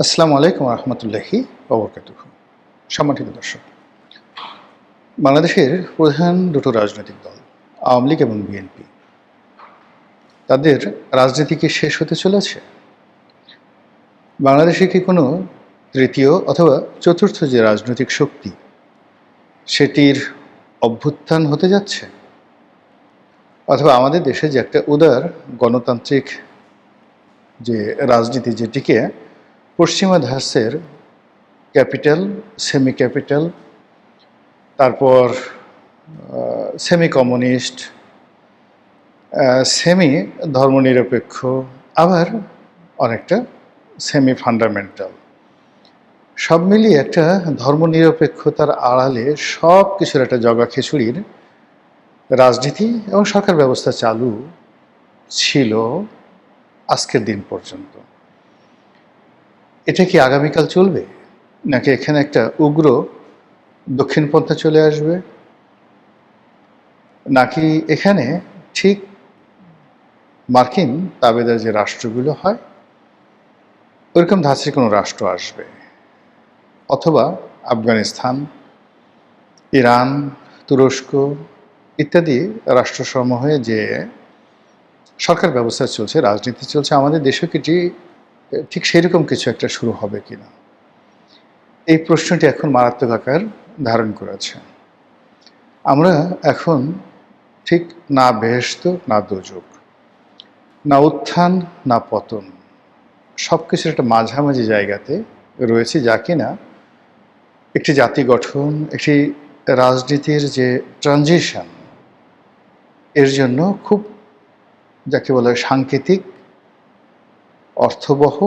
আসসালামু আলাইকুম রহমতুল্লাহি ওবরকাতুহ। সম্মানিত দর্শক, বাংলাদেশের প্রধান দুটো রাজনৈতিক দল আওয়ামী লীগ এবং বিএনপি, তাদের রাজনীতি কি শেষ হতে চলেছে? বাংলাদেশে কি কোনো তৃতীয় অথবা চতুর্থ যে রাজনৈতিক শক্তি সেটির অভ্যুত্থান হতে যাচ্ছে? অথবা আমাদের দেশে যে একটা উদার গণতান্ত্রিক যে রাজনীতি, যেটিকে পশ্চিমা ধাঁচের ক্যাপিটাল, সেমি ক্যাপিটাল, তারপর সেমি কমিউনিস্ট, সেমি ধর্মনিরপেক্ষ, আবার অনেকটা সেমি ফান্ডামেন্টাল, সব মিলিয়ে একটা ধর্মনিরপেক্ষতার আড়ালে সব কিছুর একটা জগা খিচুড়ির রাজনীতি এবং সরকার ব্যবস্থা চালু ছিল আজকের দিন পর্যন্ত। এটা কি আগামীকাল চলবে, নাকি এখানে একটা উগ্র দক্ষিণপন্থা চলে আসবে, নাকি এখানে ঠিক মার্কিন তাবেদার যে রাষ্ট্রগুলো হয় ওইরকম ধাঁচের কোনো রাষ্ট্র আসবে, অথবা আফগানিস্তান, ইরান, তুরস্ক ইত্যাদি রাষ্ট্রসমূহে যে সরকার ব্যবস্থা চলছে, রাজনীতি চলছে, আমাদের দেশে কি ঠিক সেরকম কিছু একটা শুরু হবে কিনা, এই প্রশ্নটি এখন মারাত্মক আকার ধারণ করেছে। আমরা এখন ঠিক না বেহেশত না দোজক, না উত্থান না পতন, সব কিছুর একটা মাঝামাঝি জায়গাতে রয়েছে, যা কিনা একটি জাতি গঠন, একটি রাজনীতির যে ট্রানজিশন, এর জন্য খুব, যাকে বলা হয়, সাংকেতিক, অর্থবহ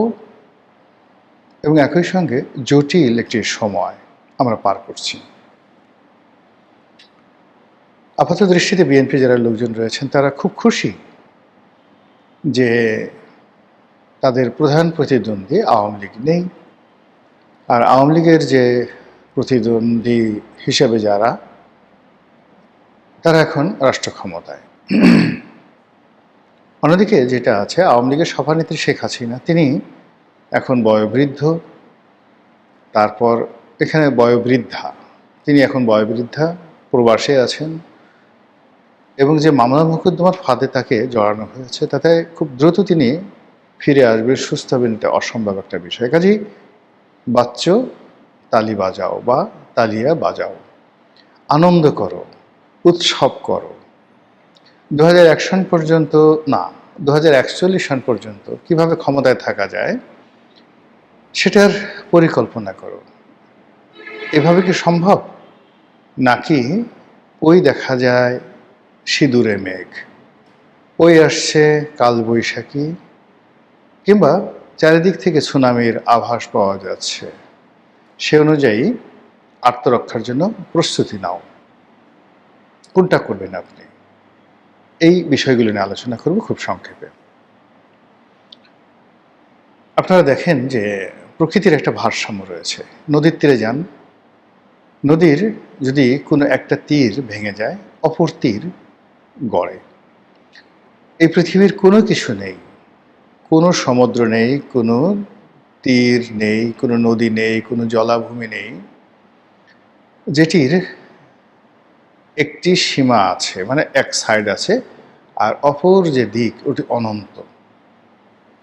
এবং একই সঙ্গে জটিল একটি সময় আমরা পার করছি। আপাত দৃষ্টিতে বিএনপি যারা লোকজন রয়েছেন তারা খুব খুশি যে তাদের প্রধান প্রতিদ্বন্দ্বী আওয়ামী লীগ নেই, আর আওয়ামী লীগের যে প্রতিদ্বন্দ্বী হিসেবে যারা, তারা এখন রাষ্ট্র ক্ষমতায়। অন্যদিকে যেটা আছে, আওয়ামী লীগের সভানেত্রী শেখ হাসিনা, তিনি এখন বয়োবৃদ্ধ, তারপর এখানে বয়োবৃদ্ধা, তিনি এখন বয়োবৃদ্ধা, প্রবাসে আছেন, এবং যে মামলা মোকদ্দমার ফাঁদে তাকে জড়ানো হয়েছে তাতে খুব দ্রুত তিনি ফিরে আসবে, সুস্থ হবেন, এটা অসম্ভব একটা বিষয়। কাজেই বাচ্চ তালি বাজাও বা তালিয়া বাজাও, আনন্দ করো, উৎসব করো। 2001 সন পর্যন্ত না, 2041 সন পর্যন্ত কিভাবে ক্ষমতায় থাকা যায় সেটার পরিকল্পনা করো। এভাবে কি সম্ভব, নাকি ওই দেখা যায় সিঁদুরে মেঘ, ওই আসছে কালবৈশাখী, কিংবা চারিদিক থেকে সুনামির আভাস পাওয়া যাচ্ছে, সে অনুযায়ী আত্মরক্ষার জন্য প্রস্তুতি নাও? কোনটা করবেন আপনি? এই বিষয়গুলো নিয়ে আলোচনা করব খুব সংক্ষেপে। আপনারা দেখেন যে প্রকৃতির একটা ভারসাম্য রয়েছে। নদীর তীরে যান, নদীর যদি কোনো একটা তীর ভেঙে যায় অপর তীর গড়ে। এই পৃথিবীর কোনো কিছু নেই, কোনো সমুদ্র নেই, কোনো তীর নেই, কোনো নদী নেই, কোনো জলাভূমি নেই যেটির একটি সীমা আছে, মানে এক সাইড আছে, আর অপর যে দিক ওটি অনন্ত,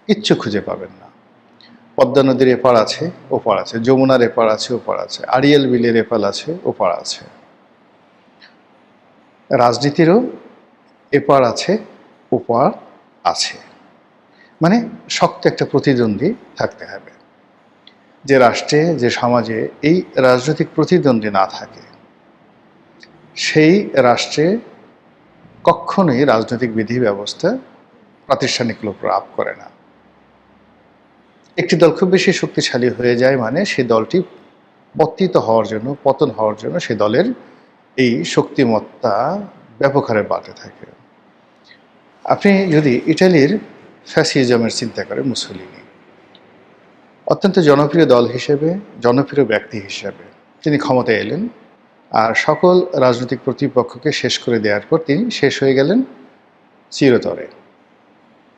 কিচ্ছু খুঁজে পাবেন না। পদ্মা নদীর এপার আছে, ওপার আছে, যমুনার এপার আছে, ওপার আছে, আড়িয়াল বিলের এপার আছে, ওপার আছে। রাজনীতিরও এপার আছে, ওপার আছে, মানে শক্ত একটা প্রতিদ্বন্দ্বী থাকতে হবে। যে রাষ্ট্রে, যে সমাজে এই রাজনৈতিক প্রতিদ্বন্দ্বী না থাকে, সেই রাষ্ট্রে কখনোই রাজনৈতিক বিধি ব্যবস্থা প্রাতিষ্ঠানিক লোক লাভ করে না। একটি দল খুব বেশি শক্তিশালী হয়ে যায় মানে সেই দলটি পতিত হওয়ার জন্য, পতন হওয়ার জন্য সেই দলের এই শক্তিমত্তা ব্যাপক হারে বাড়তে থাকে। আপনি যদি ইটালির ফ্যাসিজমের চিন্তা করেন, মুসোলিনি অত্যন্ত জনপ্রিয় দল হিসেবে, জনপ্রিয় ব্যক্তি হিসেবে তিনি ক্ষমতায় এলেন, আর সকল রাজনৈতিক প্রতিপক্ষকে শেষ করে দেওয়ার পর তিনি শেষ হয়ে গেলেন চিরতরে।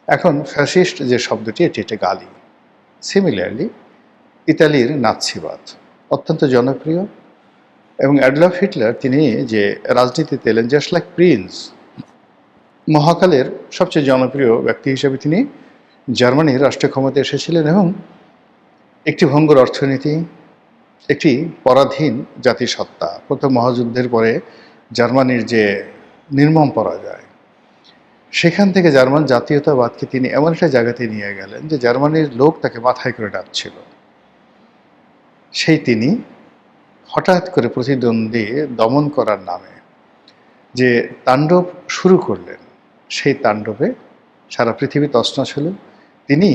এখন ফ্যাসিস্ট যে শব্দটি, এটি একটা গালি। সিমিলারলি ইতালির নাৎসিবাদ অত্যন্ত জনপ্রিয়। এবং অ্যাডলফ হিটলার তিনি যে রাজনীতিতে এলেন জাস্ট লাইক প্রিন্স, মহাকালের সবচেয়ে জনপ্রিয় ব্যক্তি হিসেবে তিনি জার্মানির রাষ্ট্রীয় ক্ষমতায় এসেছিলেন এবং একটি ভঙ্গুর অর্থনীতি, একটি পরাধীন জাতিসত্তা, প্রথম মহাযুদ্ধের পরে জার্মানির যে নির্মম পরাজয়, সেখান থেকে জার্মান জাতীয়তাবাদকে তিনি এমন একটা জায়গাতে নিয়ে গেলেন যে জার্মানির লোক তাকে মাথায় করে ডাকছিল। সেই তিনি হঠাৎ করে প্রতিদ্বন্দ্বী দমন করার নামে যে তাণ্ডব শুরু করলেন, সেই তাণ্ডবে সারা পৃথিবী তছনছ হল। তিনি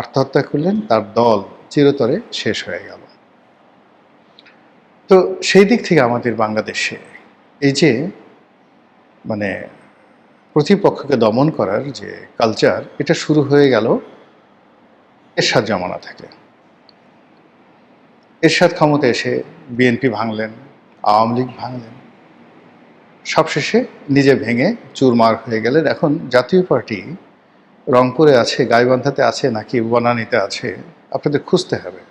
আত্মহত্যা করলেন, তার দল চিরতরে শেষ হয়ে গেল। তো সেই দিক থেকে আমাদের বাংলাদেশে এই যে মানে প্রতিপক্ষকে দমন করার যে কালচার, এটা শুরু হয়ে গেল এরশাদ জামানা থেকে। এরশাদ ক্ষমতা এসে বিএনপি ভাঙলেন, আওয়ামী লীগ ভাঙলেন, সবশেষে নিজে ভেঙে চুরমার হয়ে গেলেন। এখন জাতীয় পার্টি রংপুরে আছে, গাইবান্ধাতে আছে নাকি বনানীতে আছে, আপনাদের খুঁজতে হবে।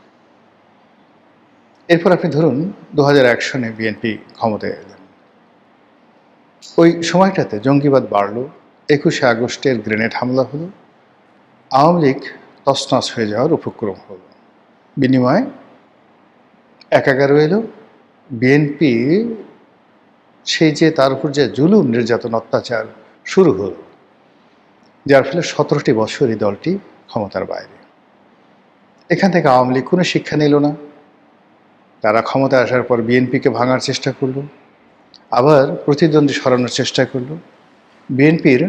এরপর আপনি ধরুন 2001 সনে বিএনপি ক্ষমতায় এলেন। ওই সময়টাতে জঙ্গিবাদ বাড়ল, 21শে আগস্টের গ্রেনেড হামলা হলো, আওয়ামী লীগ তছনছ হয়ে যাওয়ার উপক্রম হলো। বিনিময়ে 11 এলো, বিএনপি সেই যে তার উপর যে জুলুম নির্যাতন অত্যাচার শুরু হলো, যার ফলে 17টি বছর এই দলটি ক্ষমতার বাইরে। এখান থেকে আওয়ামী লীগ কোনো শিক্ষা নিল না। তারা ক্ষমতায় আসার পর বিএনপিকে ভাঙার চেষ্টা করলো, আবার প্রতিদ্বন্দ্বী সরানোর চেষ্টা করলো। বিএনপির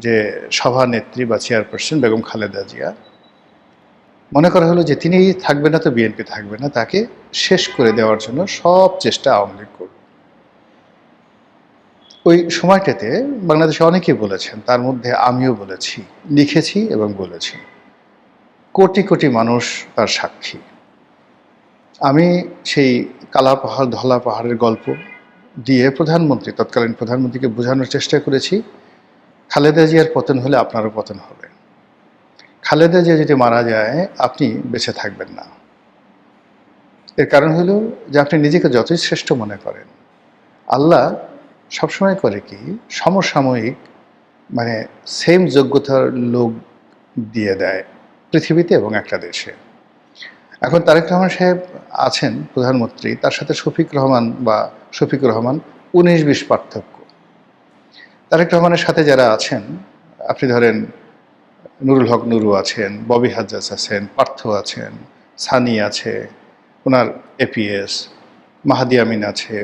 যে সভানেত্রী বা চেয়ারপারসন বেগম খালেদা জিয়া, মনে করা হলো যে তিনি থাকবে না তো বিএনপি থাকবে না, তাকে শেষ করে দেওয়ার জন্য সব চেষ্টা আওয়ামী লীগ করল। ওই সময়টাতে বাংলাদেশে অনেকেই বলেছেন, তার মধ্যে আমিও বলেছি, লিখেছি এবং বলেছি। কোটি কোটি মানুষ তার সাক্ষী। আমি সেই কালা পাহাড় ধলা পাহাড়ের গল্প দিয়ে তৎকালীন প্রধানমন্ত্রীকে বোঝানোর চেষ্টা করেছি, খালেদা জিয়ার পতন হলে আপনারও পতন হবে। খালেদা জিয়া যদি মারা যায়, আপনি বেঁচে থাকবেন না। এর কারণ হলো যে আপনি নিজেকে যতই শ্রেষ্ঠ মনে করেন, আল্লাহ সবসময় করে কি সমসাময়িক সেম যোগ্যতার লোক দিয়ে দেয় পৃথিবীতে এবং একটা দেশে। এখন তারেক রহমান সাহেব আছেন প্রধানমন্ত্রী, তার সাথে শফিকুর রহমান 19-20 পার্থক্য। তারেক রহমানের সাথে যারা আছেন, আপনি ধরেন নুরুল হক নুরু আছেন, ববি হাজ্জাজ আছেন, পার্থ আছেন, সানি আছে, ওনার এপিএস, মাহাদি আমিন আছে,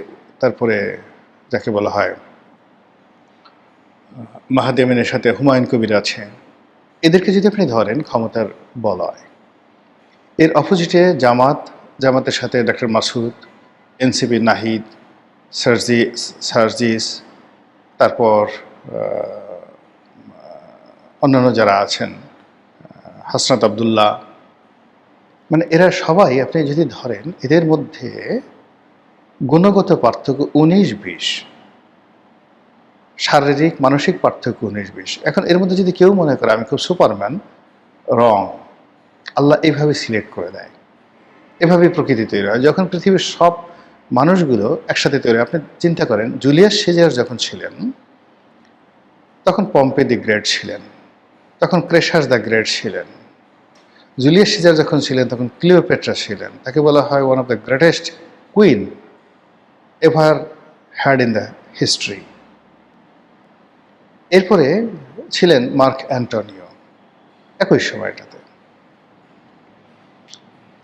তারপরে যাকে বলা হয় মাহাদি আমিনের সাথে হুমায়ুন কবির আছে। এদেরকে যদি আপনি ধরেন ক্ষমতার বলয়, এর অপোজিটে জামাতের সাথে ডক্টর মাসুদ, এনসিপি নাহিদ, সার্জিস, তারপর অন্যান্য যারা আছেন, হাসনাত আবদুল্লাহ, এরা সবাই আপনি যদি ধরেন, এদের মধ্যে গুণগত পার্থক্য 19-20, শারীরিক মানসিক পার্থক্য 19-20। এখন এর মধ্যে যদি কেউ মনে করে আমি খুব সুপারম্যান, রং। আল্লাহ এইভাবে সিলেক্ট করে দেয়, এভাবেই প্রকৃতি তৈরি হয়। যখন পৃথিবীর সব মানুষগুলো একসাথে তৈরি হয়, আপনি চিন্তা করেন জুলিয়াস সিজার যখন ছিলেন, তখন পম্পে দি গ্রেট ছিলেন, তখন ক্রেশাস দ্য গ্রেট ছিলেন। জুলিয়াস সিজার যখন ছিলেন, তখন ক্লিওপেট্রা ছিলেন। তাকে বলা হয় one of the greatest queen ever had in the history. এরপরে ছিলেন মার্ক অ্যান্টনিও একই সময়টাতে।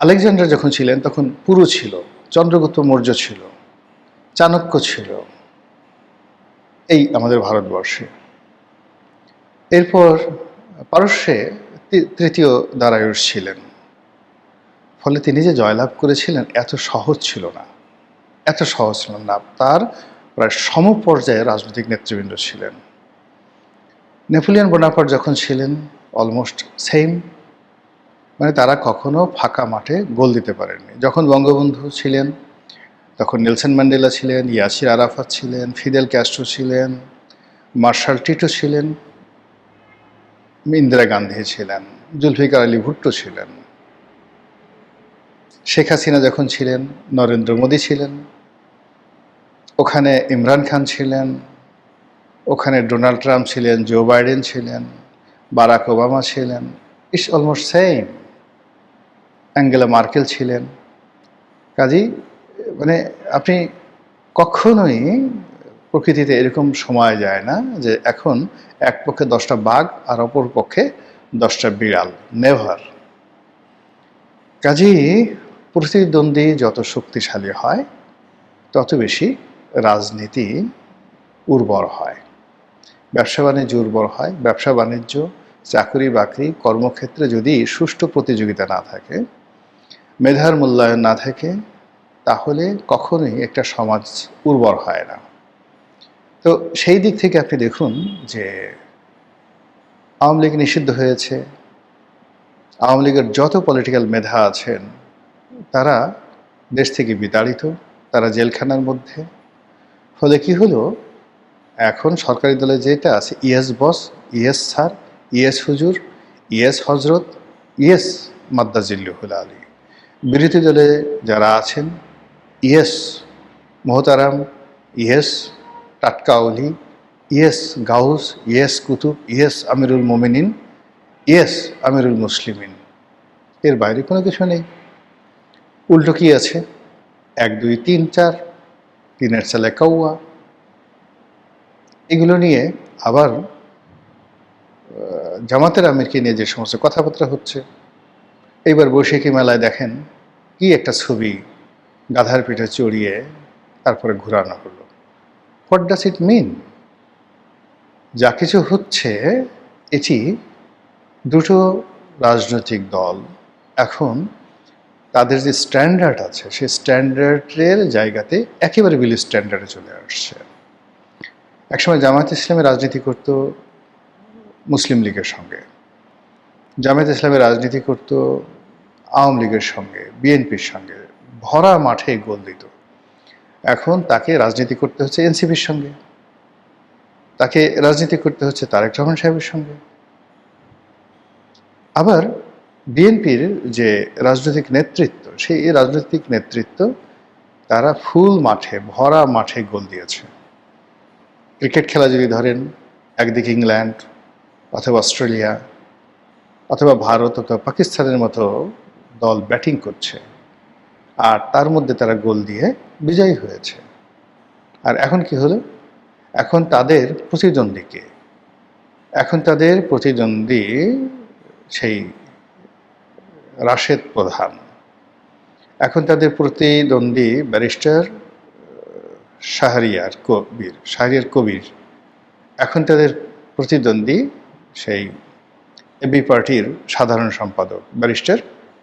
আলেকজান্ডার যখন ছিলেন, তখন পুরু ছিল, চন্দ্রগুপ্ত মৌর্য ছিল, চাণক্য ছিল, এই আমাদের ভারতবর্ষে। এরপর পারস্যে তৃতীয় দারায়ুস ছিলেন। ফলে তিনি যে জয়লাভ করেছিলেন এত সহজ ছিল না। তার প্রায় সমপর্যায়ে রাজনৈতিক নেতৃবৃন্দ ছিলেন। নেপোলিয়ন বোনাপার্ট যখন ছিলেন, অলমোস্ট সেম, তারা কখনো ফাঁকা মাঠে গোল দিতে পারেননি। যখন বঙ্গবন্ধু ছিলেন, তখন নেলসন ম্যান্ডেলা ছিলেন, ইয়াসির আরাফাত ছিলেন, ফিদেল ক্যাস্ট্রো ছিলেন, মার্শাল টিটো ছিলেন, ইন্দিরা গান্ধী ছিলেন, জুলফিকার আলী ভুট্টো ছিলেন। শেখ হাসিনা যখন ছিলেন, নরেন্দ্র মোদী ছিলেন, ওখানে ইমরান খান ছিলেন, ওখানে ডোনাল্ড ট্রাম্প ছিলেন, জো বাইডেন ছিলেন, বারাক ওবামা ছিলেন, it's almost same. Angela Markle ছিলেন। কাজেই মানে আপনি কখনোই প্রকৃতিতে এরকম সময় যায় না যে এখন এক পক্ষে 10টা বাঘ আর অপর পক্ষে 10টা বিড়াল, নেভার। কাজেই প্রতিদ্বন্দ্বী যত শক্তিশালী হয় তত বেশি রাজনীতি উর্বর হয়, ব্যবসা বাণিজ্য উর্বর হয়। ব্যবসা বাণিজ্য, চাকরি বাকরি, কর্মক্ষেত্রে যদি সুষ্ঠু প্রতিযোগিতা না থাকে, মেধার মূল্যায়ন না থাকে, তাহলে কখনোই একটা সমাজ উর্বর হয় না। তো সেই দিক থেকে আপনি দেখুন যে আওয়ামী লীগ নিষিদ্ধ হয়েছে, আওয়ামী লীগের যত পলিটিক্যাল মেধা আছেন তারা দেশ থেকে বিতাড়িত, তারা জেলখানার মধ্যে। ফলে কি হলো, এখন সরকারি দলে যেটা আছে, yes boss, yes sir, yes হুজুর, ইয়েস হজরত, ইয়েস মাদ্দাজিল্লুহুল আলী। বিরোধী দলে যারা আছেন, ইয়েস মোহতারাম, ইয়েস টাটকা অলি, ইয়েস গাউস, ইয়েস কুতুব, ইয়েস আমিরুল মোমিনিন, ইয়েস আমিরুল মুসলিমিন। এর বাইরে কোনো কিছু নেই। উল্টো কি আছে, 1 2 3 4, 3-এর ছেলে কৌয়া, এগুলো নিয়ে আবার জামাতের আমিরকে নিয়ে যে সমস্ত কথাবার্তা হচ্ছে। এইবার বৈশাখী মেলায় দেখেন কি একটা ছবি গাধার পিঠে চড়িয়ে তারপরে ঘোরানো হলো। হোয়াট ডাজ ইট মিন? যা কিছু হচ্ছে এটি দুটো রাজনৈতিক দল এখন তাদের যে স্ট্যান্ডার্ড আছে সেই স্ট্যান্ডার্ডের জায়গাতে একেবারে বিলি স্ট্যান্ডার্ডে চলে আসছে। একসময় জামায়াত ইসলামী রাজনীতি করত মুসলিম লীগের সঙ্গে, জামায়াত ইসলামী রাজনীতি করত আওয়ামী লীগের সঙ্গে, বিএনপির সঙ্গে, ভরা মাঠে গোল দিত। এখন তাকে রাজনীতি করতে হচ্ছে এনসিপির সঙ্গে, তাকে রাজনীতি করতে হচ্ছে তারেক রহমান সাহেবের সঙ্গে। আবার বিএনপির যে রাজনৈতিক নেতৃত্ব, সেই রাজনৈতিক নেতৃত্ব তারা ফুল মাঠে, ভরা মাঠে গোল দিয়েছে। ক্রিকেট খেলা যদি ধরেন, একদিকে ইংল্যান্ড অথবা অস্ট্রেলিয়া অথবা ভারত অথবা পাকিস্তানের মতো দল ব্যাটিং করছে, আর তার মধ্যে তারা গোল দিয়ে বিজয়ী হয়েছে। আর এখন কি হলো, এখন তাদের প্রতিদ্বন্দ্বীকে, এখন তাদের প্রতিদ্বন্দ্বী সেই রাশেদ প্রধান, এখন তাদের প্রতিদ্বন্দ্বী ব্যারিস্টার শাহরিয়ার কবির, এখন তাদের প্রতিদ্বন্দ্বী সেই এবি পার্টির সাধারণ সম্পাদক ব্যারিস্টার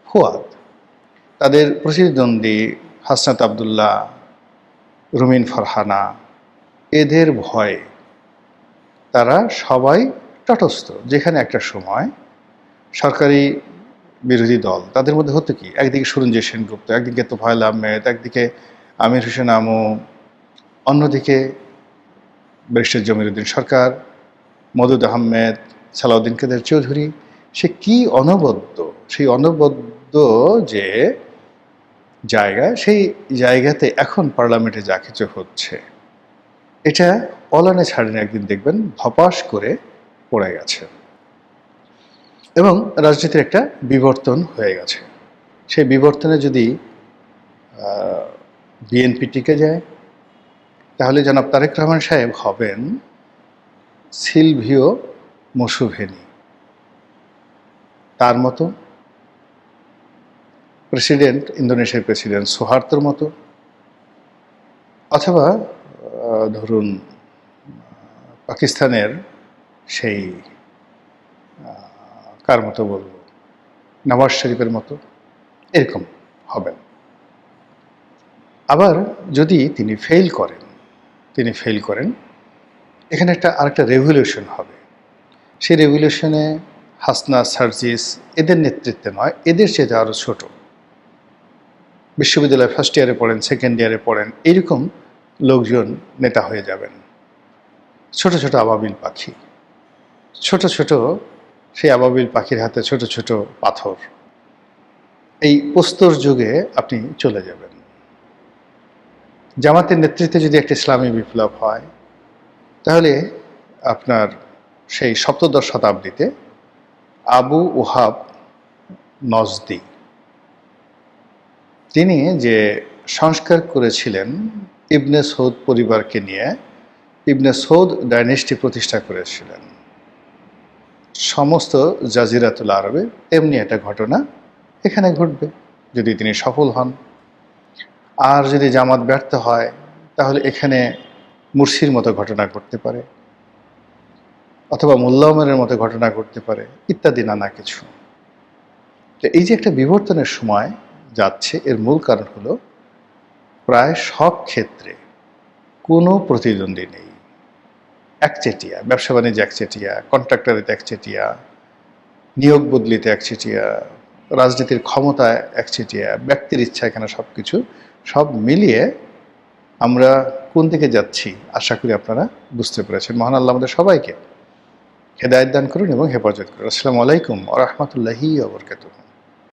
ফুয়াদ, তাদের প্রতিদ্বন্দ্বী হাসনাত আবদুল্লাহ, রুমিন ফারহানা। এদের ভয়ে তারা সবাই তটস্থ। যেখানে একটা সময় সরকারি বিরোধী দল, তাদের মধ্যে হতো কি, একদিকে সুরঞ্জিত সেনগুপ্ত, একদিকে তোফায়েল আহমেদ, একদিকে আমির হোসেন আমু, অন্যদিকে ব্যারিস্টার জমিরুদ্দিন সরকার, মদুদ আহমেদ, সালাউদ্দিন কাদের চৌধুরী। সে কি অনবদ্য, সেই অনবদ্য যে জায়গা, সেই জায়গাতে এখন পার্লামেন্টে যা কিছু হচ্ছে এটা অলানে ছাড়েন, একদিন দেখবেন ধপাস করে পড়ে গেছে এবং রাজনীতির একটা বিবর্তন হয়ে গেছে। সেই বিবর্তনে যদি বিএনপি টিকে যায়, তাহলে জনাব তারেক রহমান সাহেব হবেন সিলভিও মুসুভেনি, তার মতো প্রেসিডেন্ট, ইন্দোনেশিয়ার প্রেসিডেন্ট সোহার্তোর মতো, অথবা ধরুন পাকিস্তানের সেই কার মতো বলবো, নওয়াজ শরীফের মতো, এরকম হবেন। আবার যদি তিনি ফেল করেন, এখানে আরেকটা রেভলিউশন হবে। সেই রেভলিউশনে হাসনা, সার্জিস এদের নেতৃত্বে নয়, এদের চেয়ে আরও ছোট, বিশ্ববিদ্যালয়ে ফার্স্ট ইয়ারে পড়েন, সেকেন্ড ইয়ারে পড়েন, এইরকম লোকজন নেতা হয়ে যাবেন। ছোট ছোট আবাবিল পাখি, ছোট ছোট সেই আবাবিল পাখির হাতে ছোট ছোট পাথর। এই প্রস্তর যুগে আপনি চলে যাবেন। জামাতের নেতৃত্বে যদি একটা ইসলামী বিপ্লব হয়, তাহলে আপনার সেই সপ্তদশ শতাব্দীতে আবু ওহাব নজদি তিনি যে সংস্কার করেছিলেন ইবনে সৌদ পরিবারকে নিয়ে, ইবনে সৌদ ডাইনেস্টি প্রতিষ্ঠা করেছিলেন সমস্ত জাজিরাতুল আরবে, তেমনি একটা ঘটনা এখানে ঘটবে যদি তিনি সফল হন। আর যদি জামাত ব্যর্থ হয়, তাহলে এখানে মুরসির মতো ঘটনা ঘটতে পারে, অথবা মোল্লা ওমরের মতো ঘটনা ঘটতে পারে, ইত্যাদি নানা কিছু। তো এই যে একটা বিবর্তনের সময় যাচ্ছে, এর মূল কারণ হলো প্রায় সব ক্ষেত্রে কোনো প্রতিদ্বন্দ্বী নেই, একচেটিয়া, ব্যবসা বাণিজ্য একচেটিয়া, কন্ট্রাক্টরিতে একচেটিয়া, নিয়োগ বদলিতে একচেটিয়া, রাজনীতির ক্ষমতায় একচেটিয়া, ব্যক্তির ইচ্ছা, এখানে সব কিছু, সব মিলিয়ে আমরা কোন দিকে যাচ্ছি আশা করি আপনারা বুঝতে পেরেছেন। মহান আল্লাহ আমাদের সবাইকে হেদায়েত দান করুন এবং হেফাজত করুন। আসসালামু আলাইকুম ওয়া রাহমাতুল্লাহি ওয়া বারাকাতুহু।